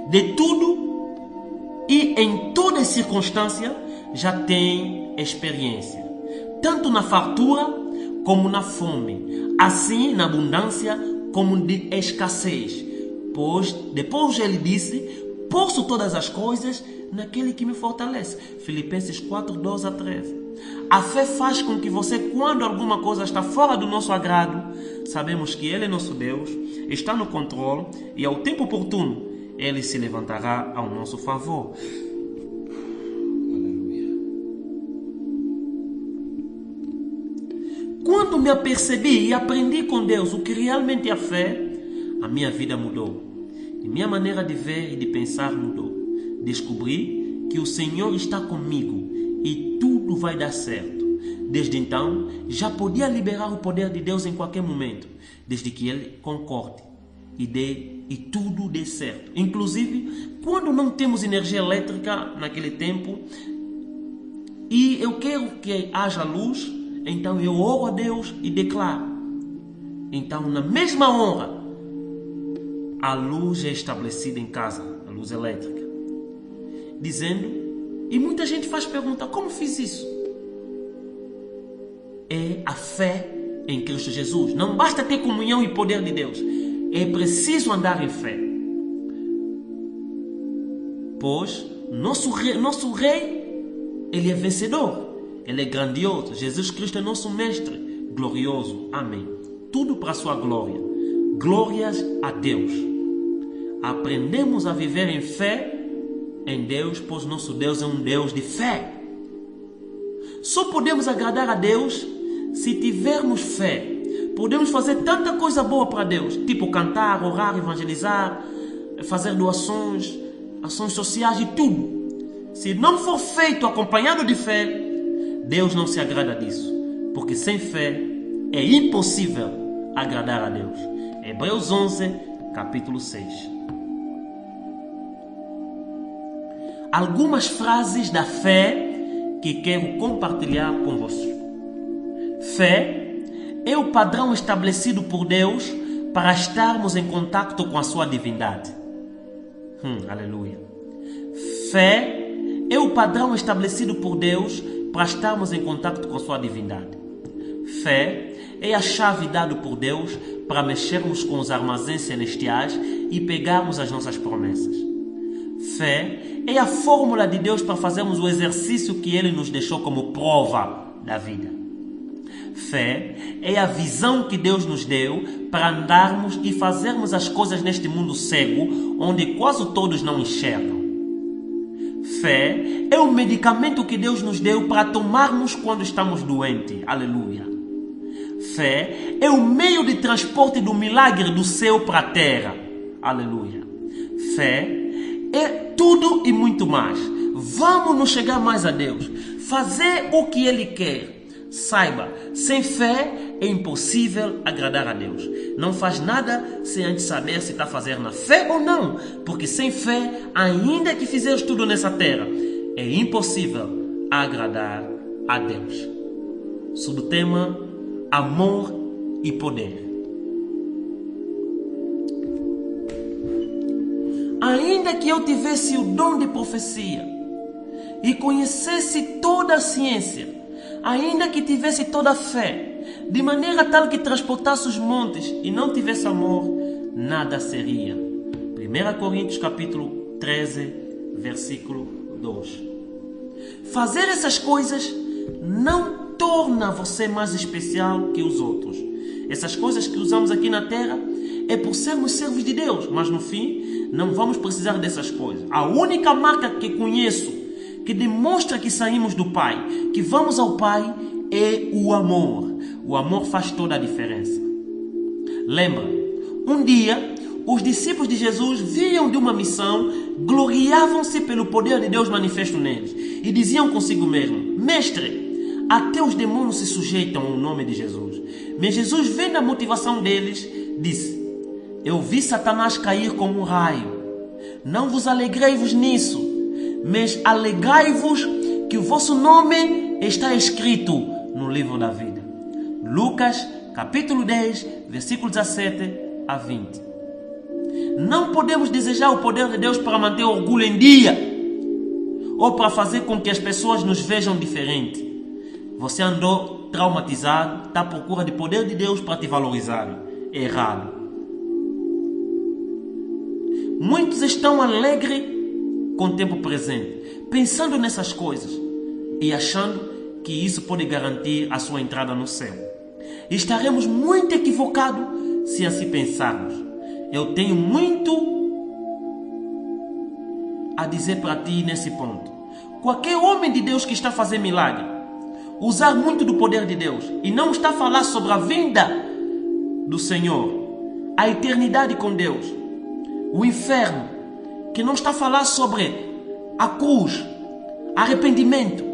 de tudo e em toda circunstância já tem experiência, tanto na fartura como na fome, assim na abundância como de escassez. Pois depois ele disse: posso todas as coisas naquele que me fortalece. Filipenses 4, 12 a 13. A fé faz com que você, quando alguma coisa está fora do nosso agrado, sabemos que Ele é nosso Deus, está no controle e ao tempo oportuno Ele se levantará ao nosso favor. Aleluia. Quando me apercebi e aprendi com Deus o que realmente é a fé, a minha vida mudou. E minha maneira de ver e de pensar mudou. Descobri que o Senhor está comigo e tudo vai dar certo. Desde então, já podia liberar o poder de Deus em qualquer momento, desde que Ele concorde e tudo dê certo. Inclusive, quando não temos energia elétrica naquele tempo e eu quero que haja luz, então eu oro a Deus e declaro. Então, na mesma hora, a luz é estabelecida em casa, a luz elétrica. Dizendo, e muita gente faz pergunta: como fiz isso? É a fé em Cristo Jesus. Não basta ter comunhão e poder de Deus, é preciso andar em fé. Pois nosso rei, ele é vencedor, ele é grandioso. Jesus Cristo é nosso mestre glorioso. Amém. Tudo para a sua glória. Glórias a Deus. Aprendemos a viver em fé em Deus, pois nosso Deus é um Deus de fé. Só podemos agradar a Deus se tivermos fé. Podemos fazer tanta coisa boa para Deus, tipo cantar, orar, evangelizar, fazer doações, ações sociais e tudo. Se não for feito acompanhado de fé, Deus não se agrada disso, porque sem fé é impossível agradar a Deus. Hebreus 11, capítulo 6. Algumas frases da fé que quero compartilhar com você. Fé é o padrão estabelecido por Deus para estarmos em contato com a sua divindade. Aleluia. Fé é o padrão estabelecido por Deus para estarmos em contato com a sua divindade. Fé é a chave dada por Deus para mexermos com os armazéns celestiais e pegarmos as nossas promessas. Fé é a fórmula de Deus para fazermos o exercício que Ele nos deixou como prova da vida. Fé é a visão que Deus nos deu para andarmos e fazermos as coisas neste mundo cego, onde quase todos não enxergam. Fé é o medicamento que Deus nos deu para tomarmos quando estamos doentes. Aleluia. Fé é o meio de transporte do milagre do céu para a terra. Aleluia. Fé é tudo e muito mais. Vamos nos chegar mais a Deus, fazer o que Ele quer. Saiba, sem fé é impossível agradar a Deus. Não faz nada sem antes saber se está fazendo na fé ou não, porque sem fé, ainda que fizeres tudo nessa terra, é impossível agradar a Deus. Sob o tema amor e poder. Ainda que eu tivesse o dom de profecia e conhecesse toda a ciência, ainda que tivesse toda a fé, de maneira tal que transportasse os montes e não tivesse amor, nada seria. 1 Coríntios capítulo 13, versículo 2. Fazer essas coisas não torna você mais especial que os outros. Essas coisas que usamos aqui na terra é por sermos servos de Deus, mas no fim não vamos precisar dessas coisas. A única marca que conheço que demonstra que saímos do Pai, que vamos ao Pai, é o amor. O amor faz toda a diferença. Lembra, um dia os discípulos de Jesus vinham de uma missão, gloriavam-se pelo poder de Deus manifesto neles e diziam consigo mesmo: Mestre, até os demônios se sujeitam ao nome de Jesus. Mas Jesus, vendo a motivação deles, disse: Eu vi Satanás cair como um raio. Não vos alegreis nisso, mas alegrai-vos que o vosso nome está escrito no livro da vida. Lucas, capítulo 10, versículo 17 a 20. Não podemos desejar o poder de Deus para manter o orgulho em dia ou para fazer com que as pessoas nos vejam diferente. Você andou traumatizado, está à procura de poder de Deus para te valorizar. É errado. Muitos estão alegres com o tempo presente, pensando nessas coisas e achando que isso pode garantir a sua entrada no céu. Estaremos muito equivocados se assim pensarmos. Eu tenho muito a dizer para ti nesse ponto. Qualquer homem de Deus que está a fazer milagre, usar muito do poder de Deus e não está a falar sobre a vinda do Senhor, a eternidade com Deus, o inferno, que não está a falar sobre a cruz, arrependimento,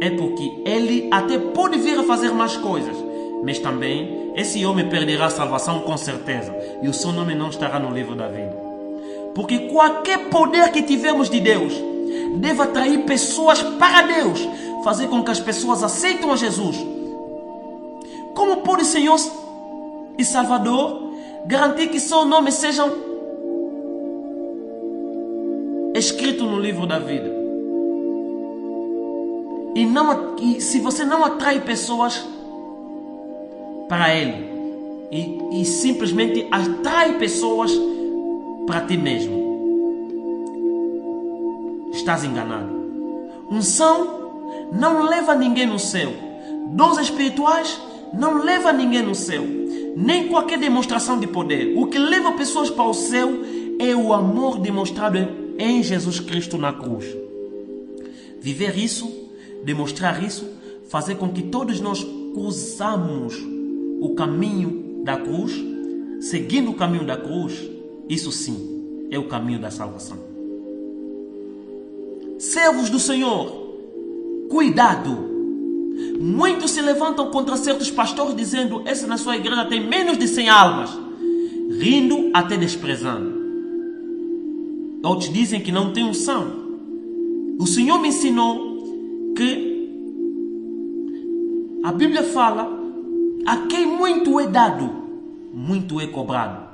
é porque ele até pode vir a fazer mais coisas, mas também esse homem perderá a salvação com certeza e o seu nome não estará no livro da vida. Porque qualquer poder que tivermos de Deus deve atrair pessoas para Deus, fazer com que as pessoas aceitem a Jesus como pode Senhor e Salvador, garantir que seu nome seja escrito no livro da vida. E se você não atrai pessoas para Ele e simplesmente atrai pessoas para ti mesmo, estás enganado. Unção não leva ninguém no céu. Dons espirituais não leva ninguém no céu. Nem qualquer demonstração de poder. O que leva pessoas para o céu é o amor demonstrado em Jesus Cristo na cruz. Viver isso, demonstrar isso, fazer com que todos nós cruzamos o caminho da cruz, seguindo o caminho da cruz, isso sim é o caminho da salvação. Servos do Senhor, cuidado! Muitos se levantam contra certos pastores dizendo: essa na sua igreja tem menos de 100 almas, rindo até desprezando. Outros dizem que não tem unção. O Senhor me ensinou que a Bíblia fala: a quem muito é dado, muito é cobrado.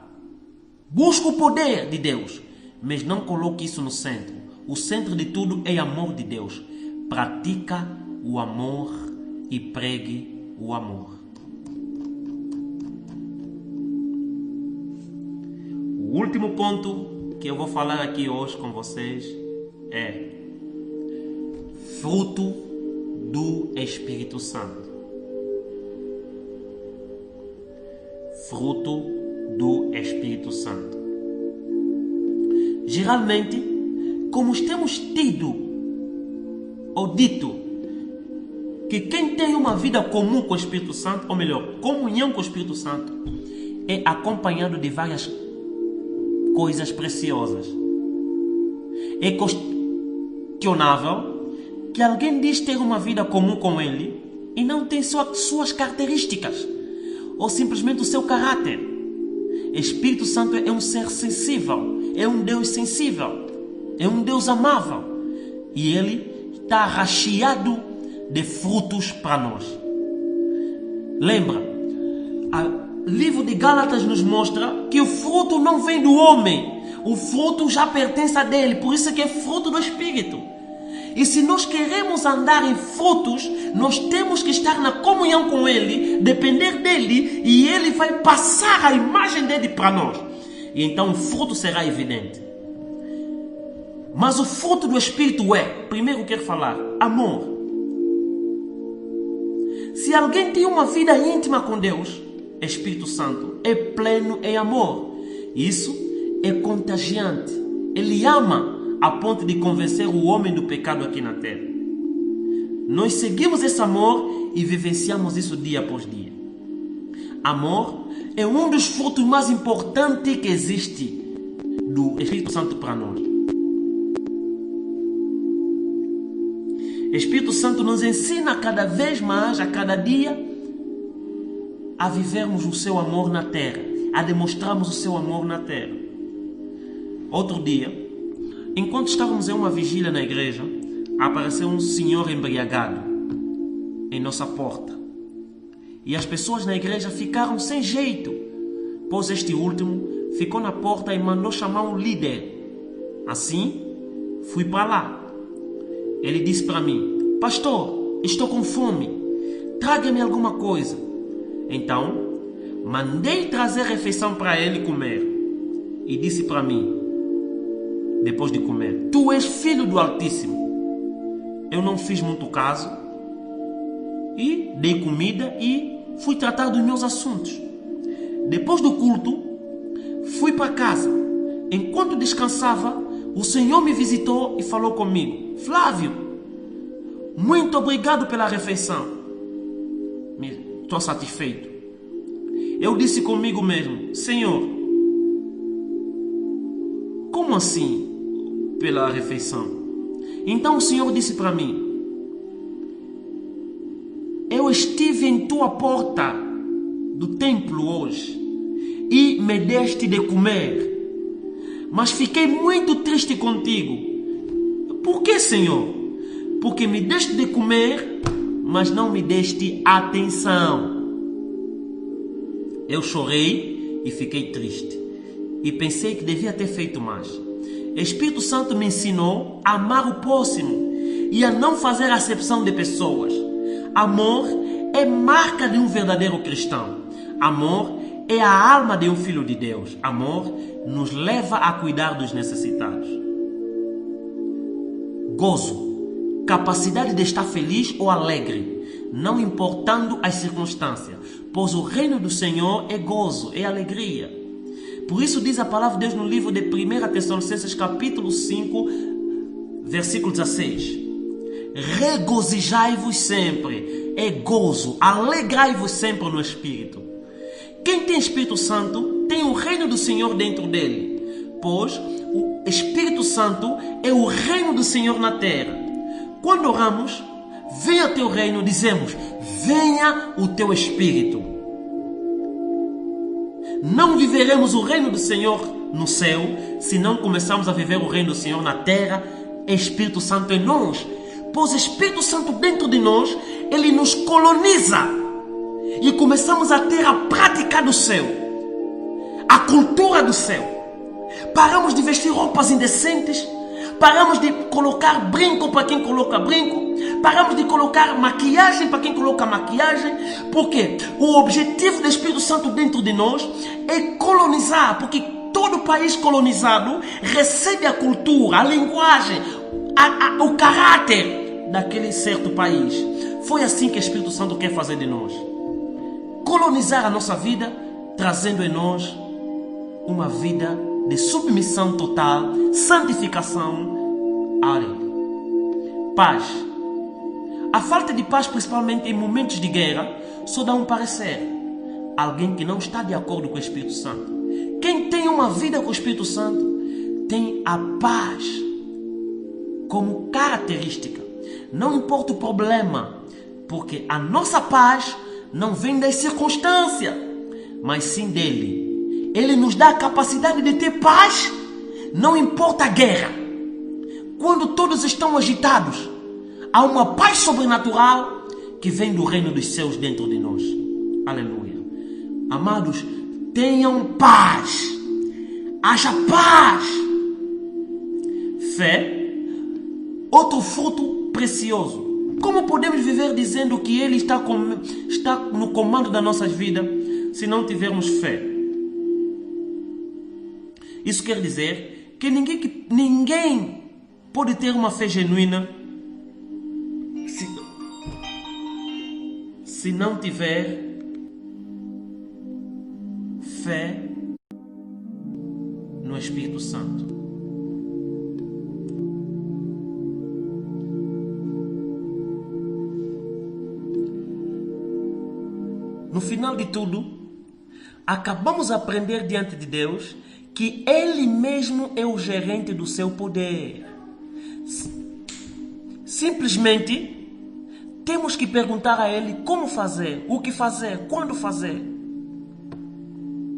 Busca o poder de Deus, mas não coloque isso no centro. O centro de tudo é amor de Deus. Pratica o amor e pregue o amor. O último ponto que eu vou falar aqui hoje com vocês é fruto do Espírito Santo. Fruto do Espírito Santo. Geralmente, como temos tido ou dito que quem tem uma vida comum com o Espírito Santo, ou melhor, comunhão com o Espírito Santo, é acompanhado de várias coisas preciosas. É questionável que alguém diz ter uma vida comum com ele e não tem suas características, ou simplesmente o seu caráter. Espírito Santo é um ser sensível, é um Deus sensível, é um Deus amável, e Ele está recheado de frutos para nós. Lembra, o livro de Gálatas nos mostra que o fruto não vem do homem, o fruto já pertence a dele, por isso é que é fruto do Espírito. E se nós queremos andar em frutos, nós temos que estar na comunhão com Ele, depender dEle, e Ele vai passar a imagem dEle para nós. E então o fruto será evidente. Mas o fruto do Espírito é, primeiro eu quero falar, amor. Se alguém tem uma vida íntima com Deus, Espírito Santo, é pleno em amor. Isso é contagiante. Ele ama a ponto de convencer o homem do pecado aqui na terra. Nós seguimos esse amor e vivenciamos isso dia após dia. Amor é um dos frutos mais importantes que existe do Espírito Santo para nós. O Espírito Santo nos ensina cada vez mais, a cada dia, a vivermos o seu amor na terra, a demonstrarmos o seu amor na terra. Outro dia, enquanto estávamos em uma vigília na igreja, apareceu um senhor embriagado em nossa porta. E as pessoas na igreja ficaram sem jeito, pois este último ficou na porta e mandou chamar um líder. Assim, fui para lá. Ele disse para mim: pastor, estou com fome, traga-me alguma coisa. Então, mandei trazer refeição para ele comer. E disse para mim, depois de comer: tu és filho do Altíssimo. Eu não fiz muito caso e dei comida e fui tratar dos meus assuntos. Depois do culto, fui para casa. Enquanto descansava, o Senhor me visitou e falou comigo: Flávio, muito obrigado pela refeição. Estou satisfeito. Eu disse comigo mesmo: Senhor, como assim pela refeição? Então o Senhor disse para mim: eu estive em tua porta do templo hoje e me deste de comer, mas fiquei muito triste contigo. Por que, Senhor? Porque me deste de comer, mas não me deste atenção. Eu chorei e fiquei triste e pensei que devia ter feito mais. O Espírito Santo me ensinou a amar o próximo e a não fazer acepção de pessoas. Amor é marca de um verdadeiro cristão. Amor é a alma de um filho de Deus. Amor nos leva a cuidar dos necessitados. Gozo, capacidade de estar feliz ou alegre, não importando as circunstâncias, pois o reino do Senhor é gozo, é alegria. Por isso diz a palavra de Deus no livro de 1 Tessalonicenses capítulo 5, versículo 16. Regozijai-vos sempre, é gozo, alegrai-vos sempre no Espírito. Quem tem Espírito Santo tem o reino do Senhor dentro dele, pois o Espírito Santo é o reino do Senhor na terra. Quando oramos, venha teu reino, dizemos: venha o teu Espírito. Não viveremos o reino do Senhor no céu se não começarmos a viver o reino do Senhor na terra, Espírito Santo em nós. Pois o Espírito Santo dentro de nós, ele nos coloniza e começamos a ter a prática do céu, a cultura do céu. Paramos de vestir roupas indecentes, paramos de colocar brinco para quem coloca brinco, paramos de colocar maquiagem para quem coloca maquiagem, porque o objetivo do Espírito Santo dentro de nós é colonizar, porque todo país colonizado recebe a cultura, a linguagem, o caráter daquele certo país. Foi assim que o Espírito Santo quer fazer de nós. Colonizar a nossa vida, trazendo em nós uma vida de submissão total, santificação a Ele. Paz. A falta de paz, principalmente em momentos de guerra, só dá um parecer. Alguém que não está de acordo com o Espírito Santo. Quem tem uma vida com o Espírito Santo tem a paz como característica. Não importa o problema, porque a nossa paz não vem das circunstâncias, mas sim dele. Ele nos dá a capacidade de ter paz, não importa a guerra. Quando todos estão agitados, há uma paz sobrenatural que vem do reino dos céus dentro de nós. Aleluia. Amados, tenham paz. Haja paz. Fé, outro fruto precioso. Como podemos viver dizendo que Ele está no comando das nossas vidas se não tivermos fé? Isso quer dizer que ninguém pode ter uma fé genuína se não tiver fé no Espírito Santo. No final de tudo, acabamos de aprender diante de Deus que Ele mesmo é o gerente do seu poder. Simplesmente temos que perguntar a Ele como fazer, o que fazer, quando fazer.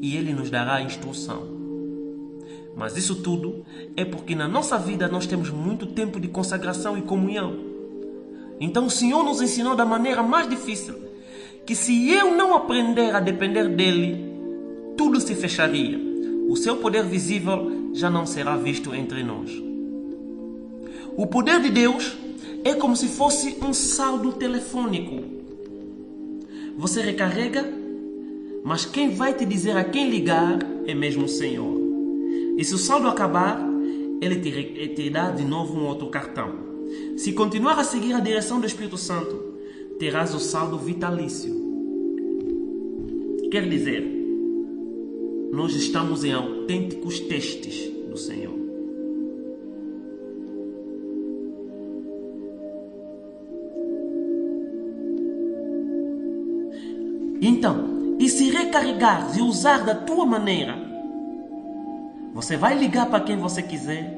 E Ele nos dará a instrução. Mas isso tudo é porque na nossa vida nós temos muito tempo de consagração e comunhão. Então o Senhor nos ensinou da maneira mais difícil que se eu não aprender a depender dEle, tudo se fecharia. o seu poder visível já não será visto entre nós. O poder de Deus é como se fosse um saldo telefônico. Você recarrega, mas quem vai te dizer a quem ligar é mesmo o Senhor. E se o saldo acabar, Ele te dá de novo um outro cartão. Se continuar a seguir a direção do Espírito Santo, terás o saldo vitalício. Quer dizer, nós estamos em autênticos testes do Senhor. Então, e se recarregar e usar da tua maneira, você vai ligar para quem você quiser,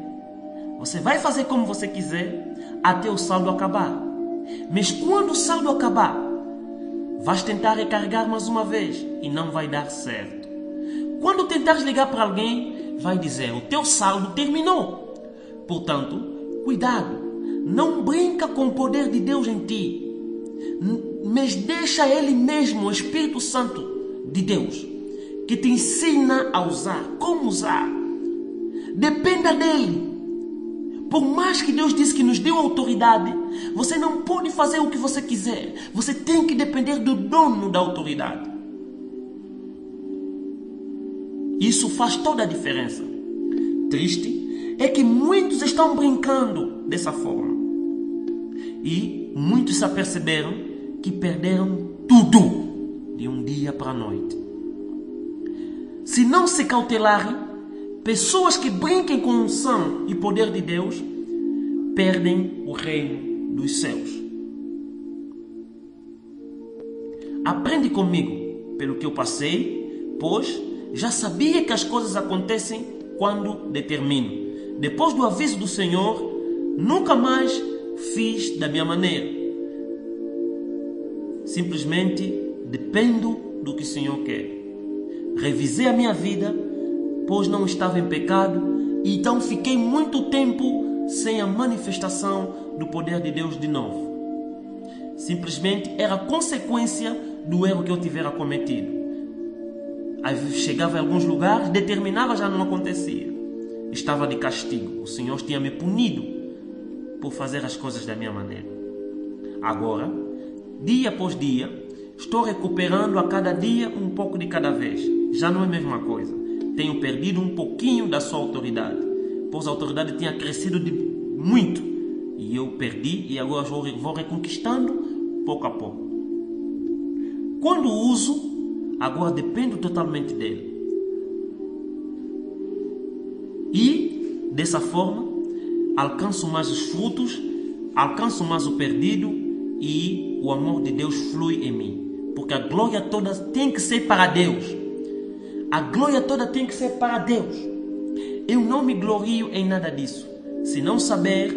você vai fazer como você quiser, até o saldo acabar. Mas quando o saldo acabar, vais tentar recarregar mais uma vez e não vai dar certo. Quando tentares ligar para alguém, vai dizer, o teu saldo terminou. Portanto, cuidado, não brinca com o poder de Deus em ti, mas deixa Ele mesmo, o Espírito Santo de Deus, que te ensina a usar, como usar. Dependa dele. Por mais que Deus disse que nos deu autoridade, você não pode fazer o que você quiser. Você tem que depender do dono da autoridade. Isso faz toda a diferença. Triste é que muitos estão brincando dessa forma. E muitos se aperceberam que perderam tudo de um dia para a noite. Se não se cautelarem, pessoas que brinquem com unção e poder de Deus perdem o reino dos céus. Aprende comigo pelo que eu passei, pois já sabia que as coisas acontecem quando determino. Depois do aviso do Senhor, nunca mais fiz da minha maneira. Simplesmente dependo do que o Senhor quer. Revisei a minha vida, pois não estava em pecado, e então fiquei muito tempo sem a manifestação do poder de Deus de novo. Simplesmente era consequência do erro que eu tivera cometido. Aí chegava em alguns lugares, determinava, já não acontecia. Estava de castigo. O Senhor tinha me punido por fazer as coisas da minha maneira. Agora, dia após dia, estou recuperando a cada dia um pouco de cada vez. Já não é a mesma coisa. Tenho perdido um pouquinho da sua autoridade, pois a autoridade tinha crescido de muito. E eu perdi e agora vou reconquistando pouco a pouco. Quando uso, agora dependo totalmente dele. E, dessa forma, alcanço mais os frutos, alcanço mais o perdido e o amor de Deus flui em mim. Porque a glória toda tem que ser para Deus. A glória toda tem que ser para Deus. Eu não me glorio em nada disso, se não saber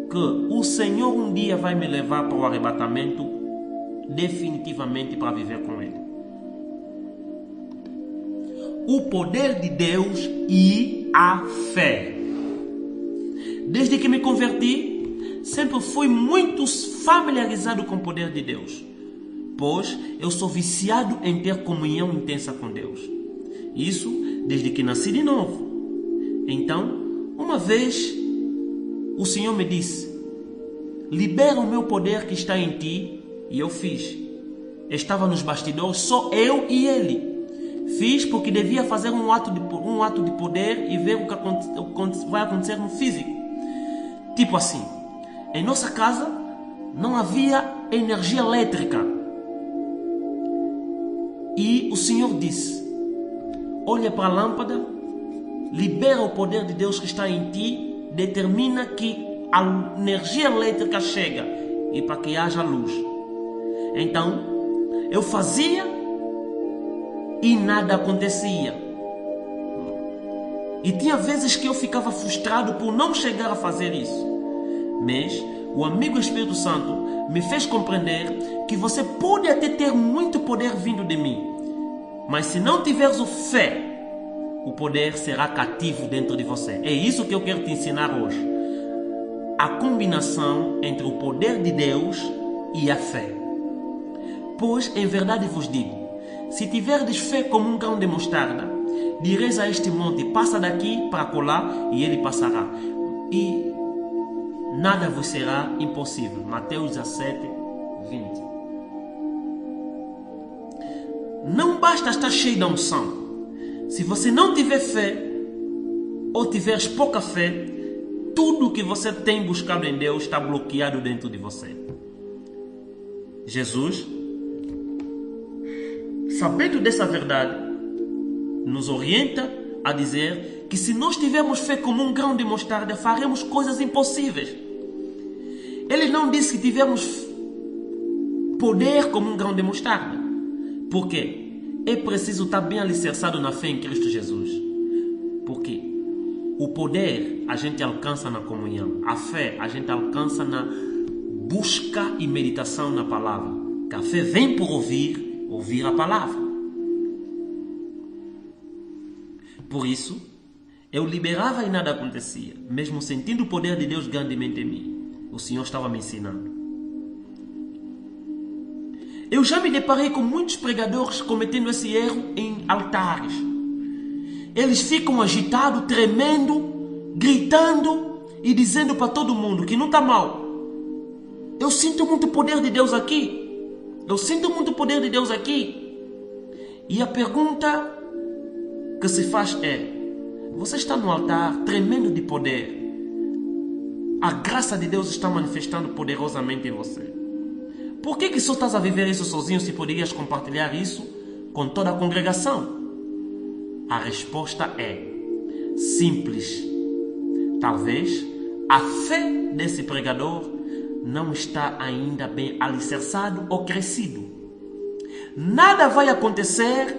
que o Senhor um dia vai me levar para o arrebatamento definitivamente para viver com Ele. O poder de Deus e a fé. Desde que me converti, sempre fui muito familiarizado com o poder de Deus, pois eu sou viciado em ter comunhão intensa com Deus. Isso desde que nasci de novo. Então, uma vez, o Senhor me disse, libera o meu poder que está em ti, e eu fiz. Estava nos bastidores, só eu e Ele. Fiz porque devia fazer um ato de poder e ver o que vai acontecer no físico. Tipo assim, em nossa casa não havia energia elétrica. E o Senhor disse, olha para a lâmpada, libera o poder de Deus que está em ti, determina que a energia elétrica chega e para que haja luz. Então, eu fazia e nada acontecia. E tinha vezes que eu ficava frustrado por não chegar a fazer isso. Mas o amigo Espírito Santo me fez compreender que você pode até ter muito poder vindo de mim, mas se não tiveres o fé, o poder será cativo dentro de você. É isso que eu quero te ensinar hoje. A combinação entre o poder de Deus e a fé. Pois, em verdade vos digo, se tiverdes fé como um grão de mostarda, direis a este monte, passa daqui para colar, e ele passará. E nada vos será impossível. Mateus 17, 20. Não basta estar cheio da unção. Se você não tiver fé, ou tiveres pouca fé, tudo que você tem buscado em Deus está bloqueado dentro de você. Jesus, sabendo dessa verdade, nos orienta a dizer que se nós tivermos fé como um grão de mostarda, faremos coisas impossíveis. Ele não disse que tivemos poder como um grão de mostarda. Por quê? É preciso estar bem alicerçado na fé em Cristo Jesus. Porque o poder a gente alcança na comunhão. A fé a gente alcança na busca e meditação na palavra. Que a fé vem por ouvir a palavra. Por isso, eu liberava e nada acontecia, mesmo sentindo o poder de Deus grandemente em mim. O Senhor estava me ensinando. Eu já me deparei com muitos pregadores cometendo esse erro em altares. Eles ficam agitados, tremendo, gritando e dizendo para todo mundo que não está mal. Eu sinto muito poder de Deus aqui. Eu sinto muito poder de Deus aqui. E a pergunta que se faz é: você está no altar tremendo de poder? A graça de Deus está manifestando poderosamente em você. Por que só estás a viver isso sozinho se poderias compartilhar isso com toda a congregação? A resposta é simples. Talvez a fé desse pregador não está ainda bem alicerçado ou crescido. Nada vai acontecer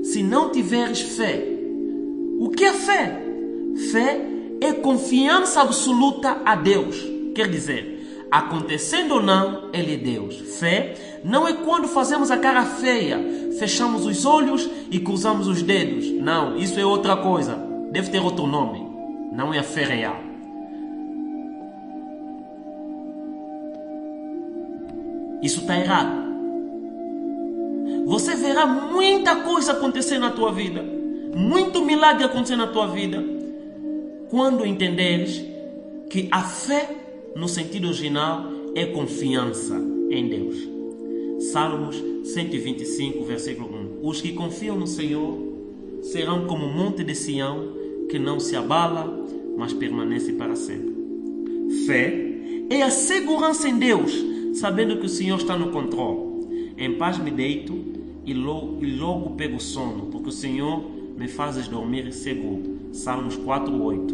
se não tiveres fé. O que é fé? Fé é confiança absoluta a Deus. Quer dizer, acontecendo ou não, Ele é Deus. Fé não é quando fazemos a cara feia, fechamos os olhos e cruzamos os dedos. Não, isso é outra coisa. Deve ter outro nome. Não é a fé real. Isso está errado. Você verá muita coisa acontecer na tua vida, muito milagre acontecer na tua vida, quando entenderes que a fé, no sentido original, é confiança em Deus. Salmos 125, versículo 1. Os que confiam no Senhor serão como o monte de Sião, que não se abala, mas permanece para sempre. Fé é a segurança em Deus, sabendo que o Senhor está no controle. Em paz me deito e logo pego sono, porque o Senhor me fazes dormir seguro. Salmos 4:8.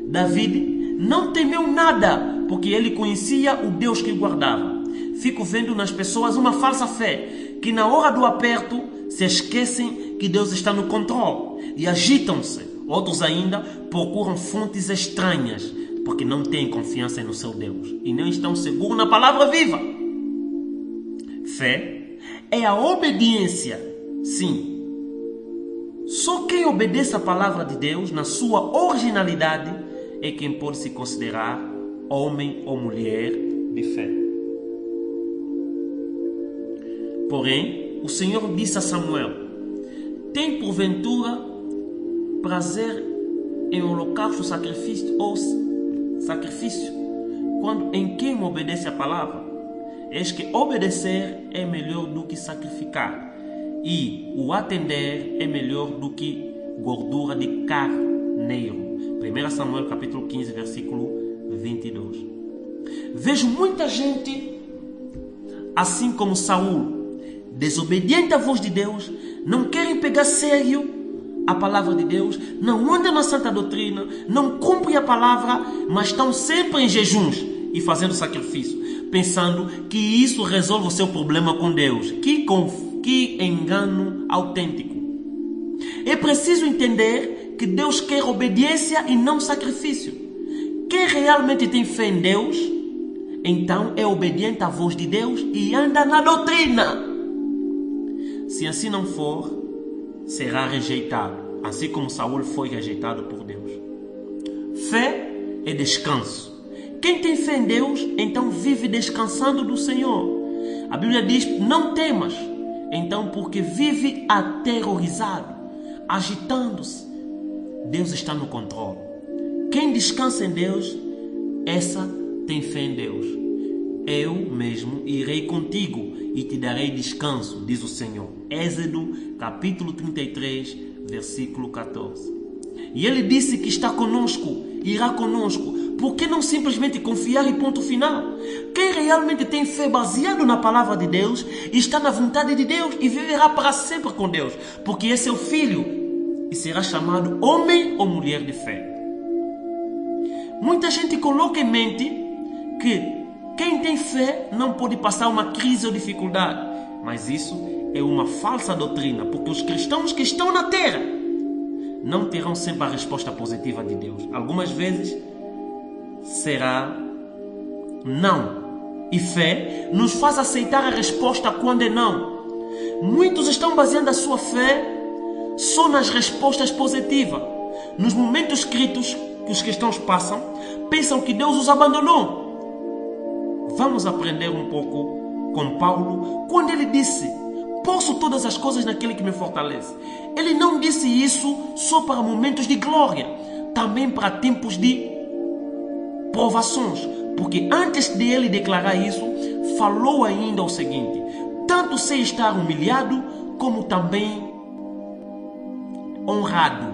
David não temeu nada, porque ele conhecia o Deus que guardava. Fico vendo nas pessoas uma falsa fé, que na hora do aperto se esquecem que Deus está no controle e agitam-se. Outros ainda procuram fontes estranhas, porque não têm confiança no seu Deus e não estão seguros na palavra viva. Fé é a obediência, sim. Só quem obedece a palavra de Deus na sua originalidade é quem pode se considerar homem ou mulher de fé. Porém, o Senhor disse a Samuel: tem porventura prazer em holocausto, sacrifício quando em quem obedece a palavra? Eis que obedecer é melhor do que sacrificar, e o atender é melhor do que gordura de carneiro. 1 Samuel capítulo 15, versículo 22. Vejo muita gente, assim como Saul, desobediente à voz de Deus, não querem pegar sério a palavra de Deus, não andam na santa doutrina, não cumprem a palavra, mas estão sempre em jejuns e fazendo sacrifício, pensando que isso resolve o seu problema com Deus. Que engano autêntico. É preciso entender que Deus quer obediência e não sacrifício. Quem realmente tem fé em Deus, então é obediente à voz de Deus e anda na doutrina. Se assim não for, será rejeitado, assim como Saul foi rejeitado por Deus. Fé é descanso. Quem tem fé em Deus, então vive descansando do Senhor. A Bíblia diz: não temas, então, porque vive aterrorizado. agitando-se, Deus está no controle. Quem descansa em Deus, essa tem fé em Deus. Eu mesmo irei contigo e te darei descanso, diz o Senhor. Êxodo capítulo 33, versículo 14. E ele disse que está conosco, irá conosco. Por que não simplesmente confiar e ponto final? Quem realmente tem fé baseado na palavra de Deus, está na vontade de Deus e viverá para sempre com Deus. Porque esse é o filho e será chamado homem ou mulher de fé. Muita gente coloca em mente que quem tem fé não pode passar uma crise ou dificuldade. Mas isso é uma falsa doutrina, porque os cristãos que estão na terra não terão sempre a resposta positiva de Deus. Algumas vezes será não. E fé nos faz aceitar a resposta quando é não. Muitos estão baseando a sua fé só nas respostas positivas. Nos momentos críticos que os cristãos passam, pensam que Deus os abandonou. Vamos aprender um pouco com Paulo quando ele disse: posso todas as coisas naquele que me fortalece. Ele não disse isso só para momentos de glória, também para tempos de provações. Porque antes de ele declarar isso, falou ainda o seguinte: tanto sei estar humilhado, como também honrado.